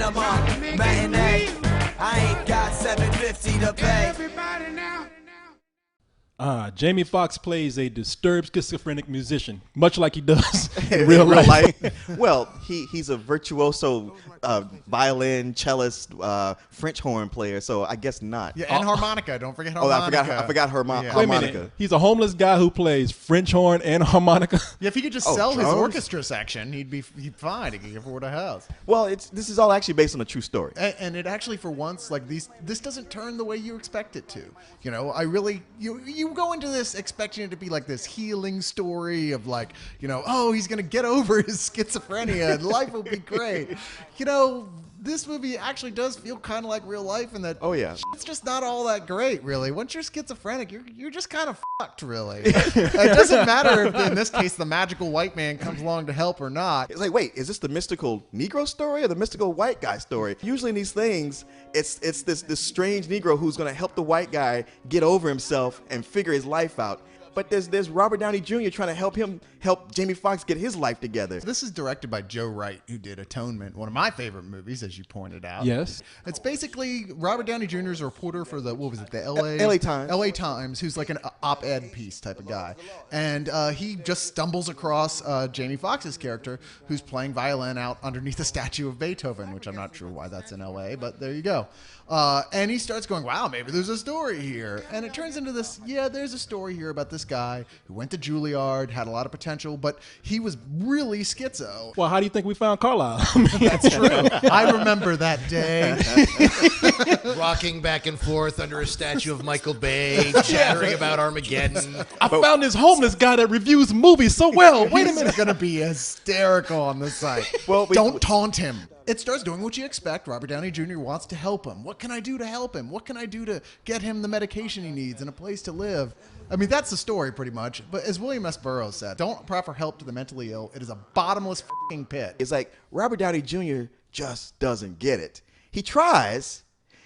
cinema matinee. I ain't got $7.50 to pay. Everybody now. Jamie Foxx plays a disturbed schizophrenic musician, much like he does in real life. Well, he's a virtuoso violin, cellist, French horn player, so I guess not. Yeah, and harmonica. Don't forget harmonica. I forgot harmonica. Wait a minute. He's a homeless guy who plays French horn and harmonica? Yeah, if he could just sell his orchestra section, he'd fine. He could afford a house. Well, this is all actually based on a true story. And it actually, for once, like this doesn't turn the way you expect it to. You know, you go into this expecting it to be like this healing story of like, you know, oh, he's going to get over his schizophrenia and life will be great. You know, this movie actually does feel kind of like real life in that it's just not all that great, really. Once you're schizophrenic, you're just kind of fucked, really. It doesn't matter if, in this case, the magical white man comes along to help or not. It's like, wait, is this the mystical Negro story or the mystical white guy story? Usually in these things, it's this strange Negro who's going to help the white guy get over himself and figure his life out. But there's Robert Downey Jr. trying to help Jamie Foxx get his life together. This is directed by Joe Wright, who did Atonement, one of my favorite movies, as you pointed out. Yes. It's basically Robert Downey Jr. is a reporter for the LA Times. LA Times, who's like an op-ed piece type of guy. And he just stumbles across Jamie Foxx's character, who's playing violin out underneath a statue of Beethoven, which I'm not sure why that's in LA, but there you go. And he starts going, wow, maybe there's a story here. And it turns into this, there's a story here about this guy who went to Juilliard, had a lot of potential, but he was really schizo. Well, how do you think we found Carlisle? That's true. I remember that day. Rocking back and forth under a statue of Michael Bay, chattering about Armageddon. I found this homeless guy that reviews movies so well. Wait a minute. He's going to be hysterical on the site. Well, don't taunt him. It starts doing what you expect. Robert Downey Jr. wants to help him. What can I do to help him? What can I do to get him the medication he needs and a place to live? I mean, that's the story pretty much. But as William S. Burroughs said, don't offer help to the mentally ill. It is a bottomless f***ing pit. It's like Robert Downey Jr. just doesn't get it. He tries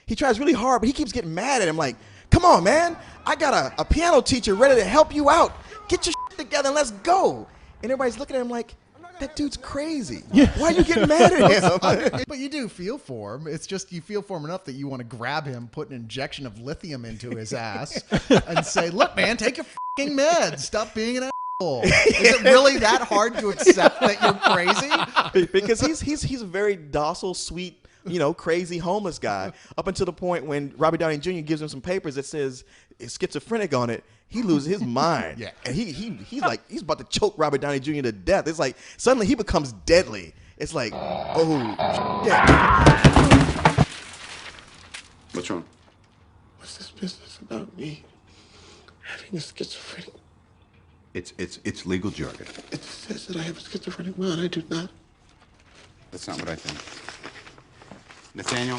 really hard, but he keeps getting mad at him like, come on, man. I got a piano teacher ready to help you out. Get your shit together and let's go. And everybody's looking at him like, that dude's crazy. Why are you getting mad at him? But you do feel for him. It's just you feel for him enough that you want to grab him, put an injection of lithium into his ass, and say, look, man, take your f***ing meds. Stop being an asshole. Is it really that hard to accept that you're crazy? Because he's a very docile, sweet, crazy homeless guy up until the point when Robert Downey Jr. gives him some papers that says it's schizophrenic on it. He loses his mind. Yeah. And he's like, he's about to choke Robert Downey Jr. to death. It's like, suddenly he becomes deadly. It's like, oh, yeah. What's wrong? What's this business about me having a schizophrenic? It's legal jargon. It says that I have a schizophrenic mind. I do not. That's not what I think. Nathaniel,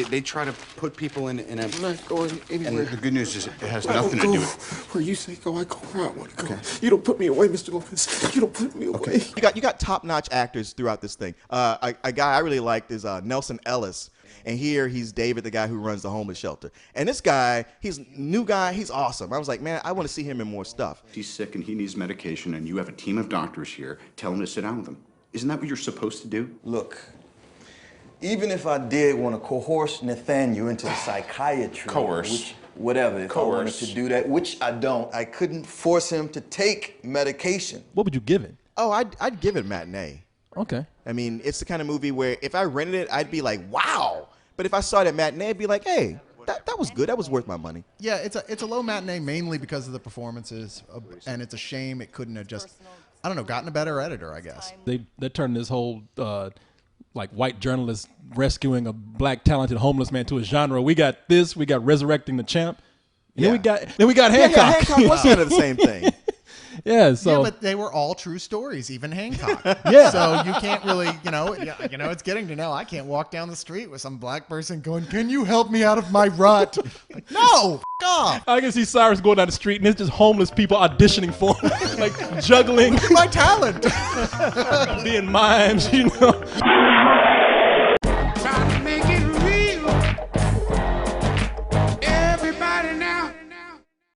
they try to put people in a... I'm not going anywhere. And the good news is it has nothing to do with... Where you say go, I go where I want to go. Okay. You don't put me away, Mr. Lopez. You don't put me away. Okay. You got top-notch actors throughout this thing. A guy I really liked is Nelson Ellis. And here he's David, the guy who runs the homeless shelter. And this guy, he's a new guy. He's awesome. I was like, man, I want to see him in more stuff. He's sick and he needs medication, and you have a team of doctors here. Tell him to sit down with him. Isn't that what you're supposed to do? Look, even if I did want to coerce Nathaniel into psychiatry, Coerce. If I wanted to do that, which I don't, I couldn't force him to take medication. What would you give it? Oh, I'd give it a matinee. Okay. I mean, it's the kind of movie where if I rented it, I'd be like, wow. But if I saw it at matinee, I'd be like, hey, that was good. That was worth my money. Yeah, it's a low matinee mainly because of the performances, and it's a shame it couldn't have just, I don't know, gotten a better editor, I guess. They turned this whole like white journalist rescuing a black talented homeless man to a genre. We got this. We got Resurrecting the Champ. And then we got Hancock. Yeah, Hancock was kind of the same thing. Yeah, but they were all true stories, even Hancock. Yeah. So you can't really, it's getting to know. I can't walk down the street with some black person going, "Can you help me out of my rut?" Like, no, f*** off. I can see Cyrus going down the street and it's just homeless people auditioning for him, like juggling. My talent. Being mimes,